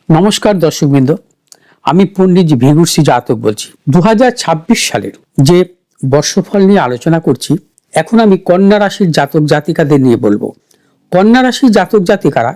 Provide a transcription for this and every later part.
নমস্কার দর্শকবৃন্দ, আমি পণ্ডিত ভিগুরসি জাতক বলছি। 2026 সালের যে বর্ষফল নিয়ে আলোচনা করছি, এখন আমি কন্যা রাশির জাতক জাতিকাদের নিয়ে বলবো। কন্যা রাশির জাতক জাতিকারা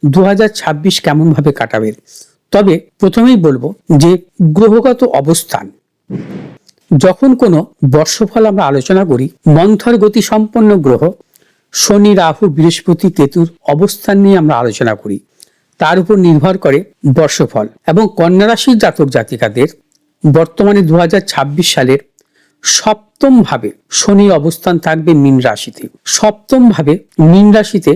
2026 কেমন ভাবে কাটাবেন। তবে প্রথমেই বলবো যে গ্রহগত অবস্থান, যখন কোনো বর্ষফল আমরা আলোচনা করি, মন্থর গতি সম্পন্ন গ্রহ শনি, রাহু, বৃহস্পতি, কেতুর অবস্থান নিয়ে আমরা আলোচনা করি। তার উপর নির্ভর করে বর্ষফল। এবং কন্যা রাশির জাতক জাতিকাদের বর্তমানে 2026 সালের সপ্তম ভাবে শনির অবস্থান থাকবে মীন রাশিতে। সপ্তম ভাবে মীন রাশিতে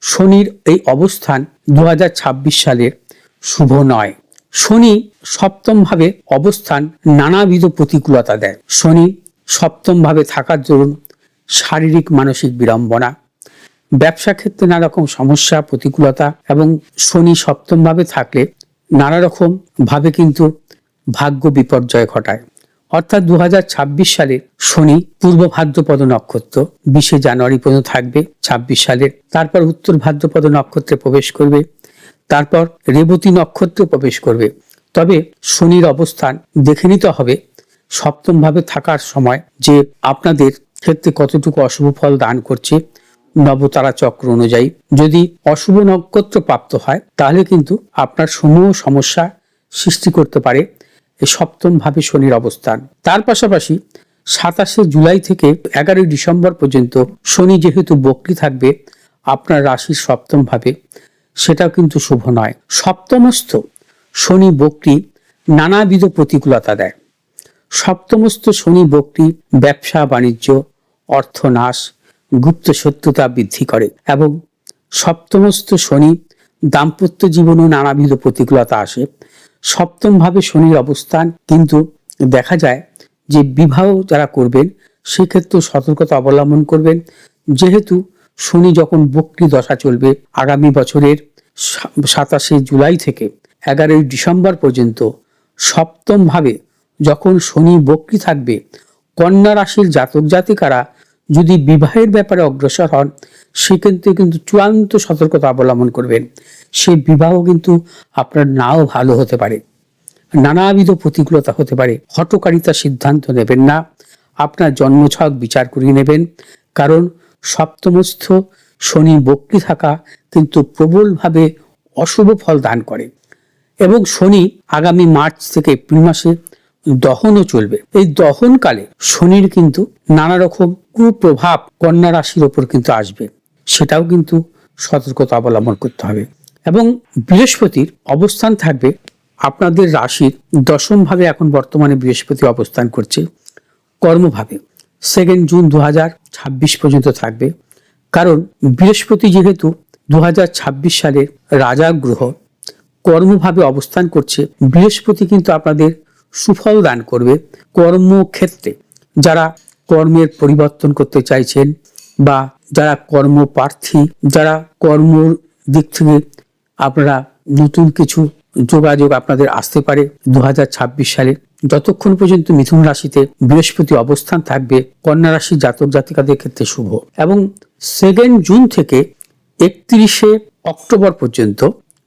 শনির এই অবস্থান 2026 সালের শুভ নয়। শনি সপ্তম ভাবে অবস্থান নানাবিধ প্রতিকূলতা দেয়। শনি সপ্তম ভাবে থাকার দরুন শারীরিক মানসিক বিড়ম্বনা, ব্যবসা ক্ষেত্রে নানা রকম সমস্যা, প্রতিকূলতা, এবং শনি সপ্তম ভাবে থাকলে নানা রকম ভাবে কিন্তু ভাগ্য বিপর্যয় ঘটায়। অর্থাৎ 2026 সালে শনি পূর্ব ভাদ্রপদ নক্ষত্র 20 জানুয়ারি পর্যন্ত থাকবে 26 সালের। তারপর উত্তর ভাদ্রপদ নক্ষত্রে প্রবেশ করবে, তারপর রেবতী নক্ষত্রে প্রবেশ করবে। তবে শনির অবস্থান দেখে নিতে হবে সপ্তম ভাবে থাকার সময় যে আপনাদের ক্ষেত্রে কতটুকু অশুভ ফল দান করছে। নবতারা চক্র অনুযায়ী যদি অশুভ নক্ষত্র প্রাপ্ত হয়, তাহলে কিন্তু আপনার সমূহ সমস্যা সৃষ্টি করতে পারে এই সপ্তম ভাবে শনির অবস্থান। তার পাশাপাশি 27 জুলাই থেকে 11 ডিসেম্বর পর্যন্ত শনি যেহেতু বক্রী থাকবে আপনার রাশির সপ্তম ভাবে, সেটাও কিন্তু শুভ নয়। সপ্তমস্থ শনি বক্রী নানাবিধ প্রতিকূলতা দেয়। সপ্তমস্থ শনি বক্রী ব্যবসা বাণিজ্য, অর্থনাশ, গুপ্ত শত্রুতা বৃদ্ধি করে। এবং সপ্তমস্থ শনি দাম্পত্য জীবনেও নানাবিধ প্রতিকূলতা আসে। সপ্তম ভাবে শনির অবস্থান কিন্তু দেখা যায় যে বিবাহ যারা করবেন সেক্ষেত্রে সতর্কতা অবলম্বন করবেন, যেহেতু শনি যখন বক্রী দশা চলবে আগামী বছরের 27 জুলাই থেকে 11 ডিসেম্বর পর্যন্ত। সপ্তম ভাবে যখন শনি বক্রী থাকবে, কন্যা রাশির জাতক জাতিকারা যদি বিবাহের ব্যাপারে অগ্রসর হন, সেক্ষেত্রে কিন্তু চূড়ান্ত সতর্কতা অবলম্বন করবেন। সে বিবাহ কিন্তু আপনার নাও ভালো হতে পারে, নানাবিধ প্রতিকূলতা হতে পারে। হঠকারিতা সিদ্ধান্ত নেবেন না, আপনার জন্মছক বিচার করিয়ে নেবেন, কারণ সপ্তমস্থ শনি বক্রী থাকা কিন্তু প্রবলভাবে অশুভ ফল দান করে। এবং শনি আগামী মার্চ থেকে এপ্রিল মাসে দহনও চলবে। এই দহনকালে শনির কিন্তু নানা রকম কুপ্রভাব কন্যা রাশির ওপর কিন্তু আসবে, সেটাও কিন্তু সতর্কতা অবলম্বন করতে হবে। এবং বৃহস্পতির অবস্থান থাকবে আপনাদের রাশির দশম ভাবে। এখন বর্তমানে বৃহস্পতি অবস্থান করছে কর্মভাবে। 2 জুন 2026 পর্যন্ত থাকবে। কারণ বৃহস্পতি যেহেতু 2026 সালের রাজা গ্রহ কর্মভাবে অবস্থান করছে, বৃহস্পতি কিন্তু আপনাদের সুফল দান করবে কর্মক্ষেত্রে। যারা কর্মের পরিবর্তন করতে চাইছেন বা যারা কর্মপ্রার্থী, যারা কর্মর দিক থেকে আপনারা নতুন কিছু যোগাযোগ আপনাদের আসতে পারে 2026 সালে। যতক্ষণ পর্যন্ত মিথুন রাশিতে বৃহস্পতি অবস্থান থাকবে কন্যা রাশির জাতক জাতিকাদের ক্ষেত্রে শুভ। এবং 2 জুন থেকে 31 অক্টোবর পর্যন্ত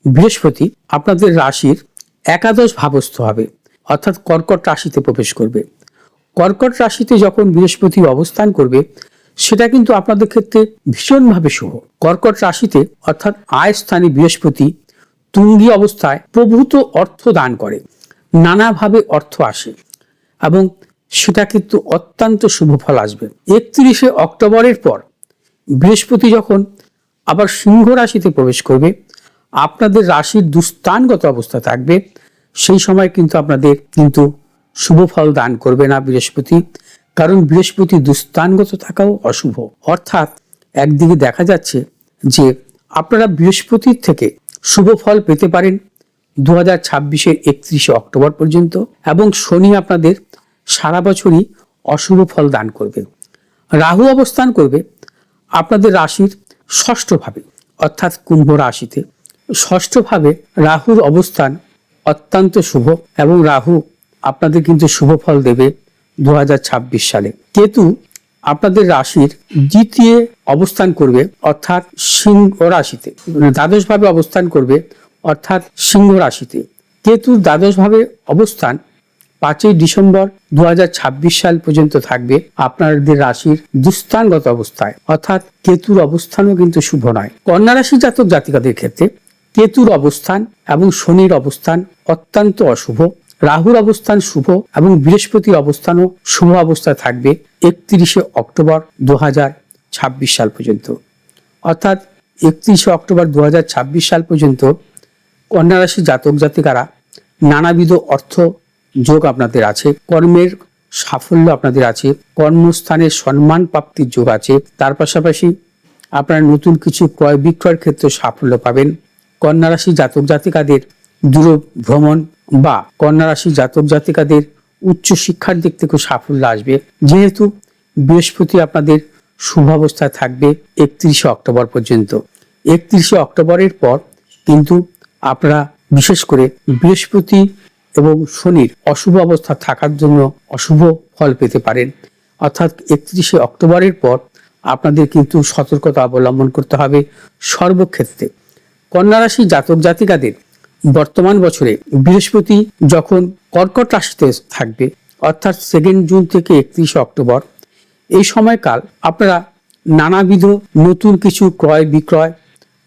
বৃহস্পতি আপনাদের রাশির একাদশ ভাবস্থ হবে, অর্থাৎ কর্কট রাশিতে প্রবেশ করবে। কর্কট রাশিতে যখন বৃহস্পতি অবস্থান করবে, সেটা কিন্তু আপনাদের ক্ষেত্রে ভীষণভাবে শুভ। কর্কট রাশিতে অর্থাৎ আয় স্থানে বৃহস্পতি তুঙ্গি অবস্থায় প্রভূত অর্থ দান করে, নানাভাবে অর্থ আসে এবং সেটা কিন্তু অত্যন্ত শুভ ফল আসবে। 31 অক্টোবরের পর বৃহস্পতি যখন আবার সিংহ রাশিতে প্রবেশ করবে, আপনাদের রাশির দুস্থানগত অবস্থা থাকবে। সেই সময় কিন্তু আপনাদের কিন্তু শুভ ফল দান করবে না বৃহস্পতি, কারণ বৃহস্পতি দুস্থানগত থাকাও অশুভ। অর্থাৎ একদিকে দেখা যাচ্ছে যে আপনারা বৃহস্পতির থেকে শুভ ফল পেতে পারেন 2026 31 অক্টোবর পর্যন্ত, এবং শনি আপনাদের সারা বছরই অশুভ ফল দান করবে। রাহু অবস্থান করবে আপনাদের রাশির ষষ্ঠ ভাবে, অর্থাৎ কুম্ভ রাশিতে। ষষ্ঠ ভাবে রাহুর অবস্থান অত্যন্ত শুভ, এবং রাহু আপনাদের কিন্তু শুভ ফল দেবে 2026 সালে। কেতু আপনাদের রাশির দ্বিতীয় অবস্থান করবে, অর্থাৎ সিংহ রাশিতে দ্বাদশ ভাবে অবস্থান করবে অর্থাৎ সিংহ রাশিতে। কেতুর দ্বাদশভাবে অবস্থান 5ই ডিসেম্বর 2026 সাল পর্যন্ত থাকবে আপনাদের রাশির দুস্থানগত অবস্থায়, অর্থাৎ কেতুর অবস্থানও কিন্তু শুভ নয়। কন্যা রাশি জাতক জাতিকাদের ক্ষেত্রে কেতুর অবস্থান এবং শনির অবস্থান অত্যন্ত অশুভ। রাহুর অবস্থান শুভ এবং বৃহস্পতির অবস্থানও শুভ অবস্থায় থাকবে 31শে অক্টোবর 2026 সাল পর্যন্ত। অর্থাৎ 31শে অক্টোবর 2026 সাল পর্যন্ত কন্যা রাশি জাতক জাতিকারা নানাবিধ অর্থ যোগ আপনাদের আছে, কর্মের সাফল্য আপনাদের আছে, কর্মস্থানের সম্মান প্রাপ্তির যোগ আছে। তার পাশাপাশি আপনারা নতুন কিছু ক্রয় বিক্রয়ের ক্ষেত্রে সাফল্য পাবেন। কন্যা রাশি জাতক জাতিকাদের দূর ভ্রমণ বা কন্যা রাশি জাতক জাতিকাদের উচ্চ শিক্ষার দিক থেকে সাফল্য আসবে, যেহেতু বৃহস্পতি আপনাদের শুভ অবস্থায় থাকবে 31শে অক্টোবর পর্যন্ত। 31শে অক্টোবরের পর কিন্তু আপনারা বিশেষ করে বৃহস্পতি এবং শনির অশুভ অবস্থা থাকার জন্য অশুভ ফল পেতে পারেন। অর্থাৎ 31শে অক্টোবরের পর আপনাদের কিন্তু সতর্কতা অবলম্বন করতে হবে সর্বক্ষেত্রে। কন্যা রাশি জাতক জাতিকাদের বর্তমান বছরে বৃহস্পতি যখন কর্কট রাশিতে থাকবে, অর্থাৎ 2 জুন থেকে 31শে অক্টোবর, এই সময়কাল আপনারা নানাবিধ নতুন কিছু ক্রয় বিক্রয়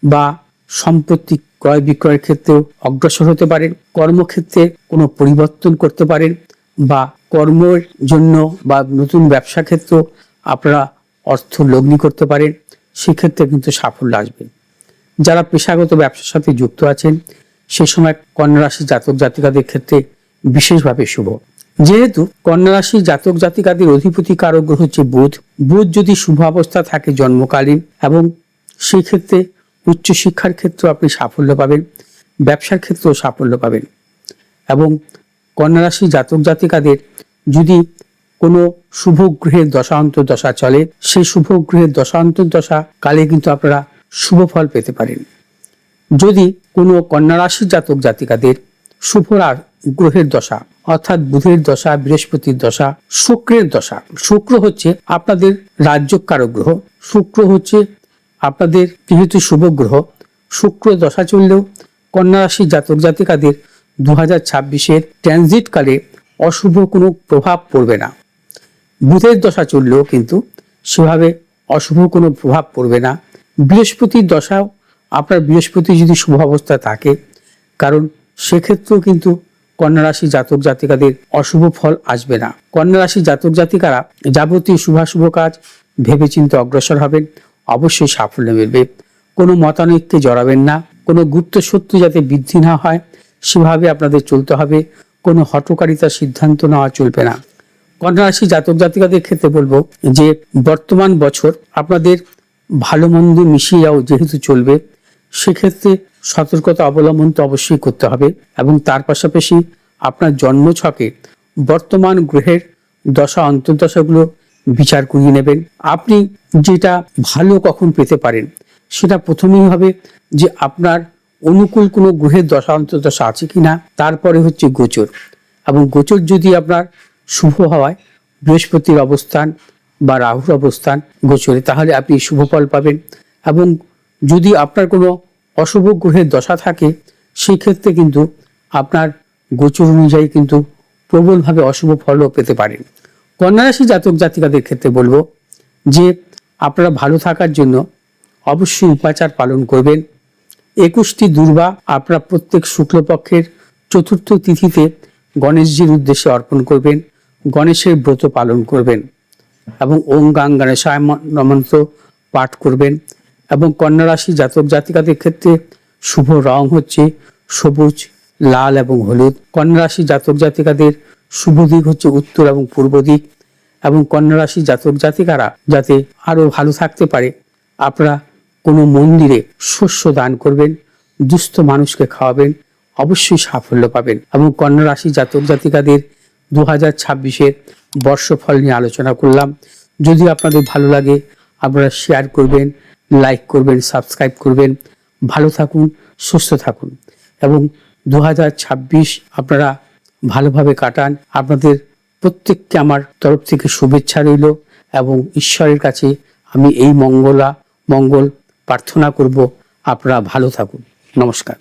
বা সম্পত্তি ক্রয় বিক্রয়ের ক্ষেত্রেও অগ্রসর হতে পারেন। কর্মক্ষেত্রে কোনো পরিবর্তন করতে পারেন বা কর্মের জন্য বা নতুন ব্যবসা ক্ষেত্রেও আপনারা অর্থ লগ্নি করতে পারেন, সেক্ষেত্রে কিন্তু সাফল্য আসবে। যারা পেশাগত ব্যবসার সাথে যুক্ত আছেন সে সময় কন্যা রাশি জাতক জাতিকাদের ক্ষেত্রে বিশেষভাবে শুভ, যেহেতু কন্যা রাশি জাতক জাতিকাদের অধিপতি কারক গ্রহ হচ্ছে বুধ। বুধ যদি শুভ অবস্থা থাকে জন্মকালীন, এবং সেই ক্ষেত্রে উচ্চশিক্ষার ক্ষেত্রেও আপনি সাফল্য পাবেন, ব্যবসার ক্ষেত্রেও সাফল্য পাবেন। এবং কন্যা রাশি জাতক জাতিকাদের যদি কোনো শুভ গ্রহের দশান্তর দশা চলে, সেই শুভ গ্রহের দশান্তর দশা কালে কিন্তু আপনারা শুভ ফল পেতে পারেন। যদি কোনো কন্যা রাশির জাতক জাতিকাদের শুভ গ্রহের দশা, অর্থাৎ বুধের দশা, বৃহস্পতির দশা, শুক্রের দশা, শুক্র হচ্ছে আপনাদের রাজ্যকারক গ্রহ, শুক্র হচ্ছে আপনাদের যেহেতু শুভ গ্রহ, শুক্র দশা চললেও কন্যা রাশির জাতক জাতিকাদের 2026-এর ট্রানজিট কালে অশুভ কোনো প্রভাব পড়বে না। বুধের দশা চললেও কিন্তু সেভাবে অশুভ কোনো প্রভাব পড়বে না। বৃহস্পতির দশাও আপনার বৃহস্পতি যদি শুভ অবস্থায় থাকে, কারণ সেক্ষেত্রেও কিন্তু কন্যা রাশি জাতক জাতিকাদের অশুভ ফল আসবে না। কন্যা রাশি জাতক জাতিকারা যাবতীয় শুভাশুভ কাজ ভেবেচিন্তে অগ্রসর হবেন, অবশ্যই সাফল্য মিলবে। কোনো মতানৈক্যে জড়াবেন না, কোনো গুপ্ত শত্রু যাতে বৃদ্ধি না হয় সেভাবে আপনাদের চলতে হবে। কোনো হঠকারিতার সিদ্ধান্ত নেওয়া চলবে না। কন্যা রাশি জাতক জাতিকাদের ক্ষেত্রে বলবো যে বর্তমান বছর আপনাদের ভালো মন্দ মিশিয়েও যেহেতু চলবে, সেক্ষেত্রে সতর্কতা অবলম্বন তো অবশ্যই করতে হবে। এবং তার পাশাপাশি আপনার জন্মছকে বর্তমান গ্রহের দশা অন্তর্দশাগুলো বিচার করিয়ে নেবেন। আপনি যেটা ভালো কখন পেতে পারেন সেটা প্রথমেই হবে যে আপনার অনুকূল কোনো গ্রহের দশা অন্তর্দশা আছে কিনা, তারপরে হচ্ছে গোচর। এবং গোচর যদি আপনার শুভ হওয়ায় বৃহস্পতির অবস্থান বা রাহুর অবস্থান গোচরে, তাহলে আপনি শুভ ফল পাবেন। এবং যদি আপনার কোনো অশুভ গ্রহের দশা থাকে সেই ক্ষেত্রে কিন্তু আপনার গোচর অনুযায়ী কিন্তু প্রবলভাবে অশুভ ফলও পেতে পারেন। কন্যা রাশি জাতক জাতিকাদের ক্ষেত্রে বলবো যে আপনারা ভালো থাকার জন্য অবশ্যই উপাচার পালন করবেন। 21টি দুর্বা আপনারা প্রত্যেক শুক্লপক্ষের চতুর্থ তিথিতে গণেশজির উদ্দেশ্যে অর্পণ করবেন, গণেশের ব্রত পালন করবেন এবং ওম গাং গণেশায় মন্ত্র পাঠ করবেন। এবং কন্যা রাশি জাতক জাতিকাদের ক্ষেত্রে শুভ রং হচ্ছে সবুজ, লাল এবং হলুদ। কন্যা রাশি জাতক জাতিকাদের শুভ দিক হচ্ছে উত্তর এবং পূর্ব দিক। এবং কন্যা রাশি জাতক জাতিকারা যাতে আরো ভালো থাকতে পারে, আপনারা কোনো মন্দিরে শস্য দান করবেন, দুস্থ মানুষকে খাওয়াবেন, অবশ্যই সাফল্য পাবেন। এবং কন্যা রাশি জাতক জাতিকাদের 2026-এর বর্ষফল নিয়ে আলোচনা করলাম। যদি আপনাদের ভালো লাগে আপনারা শেয়ার করবেন, লাইক করবেন, সাবস্ক্রাইব করবেন। ভালো থাকুন, সুস্থ থাকুন এবং 2026 আপনারা ভালোভাবে কাটান। আপনাদের প্রত্যেককে আমার তরফ থেকে শুভেচ্ছা রইল এবং ঈশ্বরের কাছে আমি এই মঙ্গল প্রার্থনা করব আপনারা ভালো থাকুন। নমস্কার।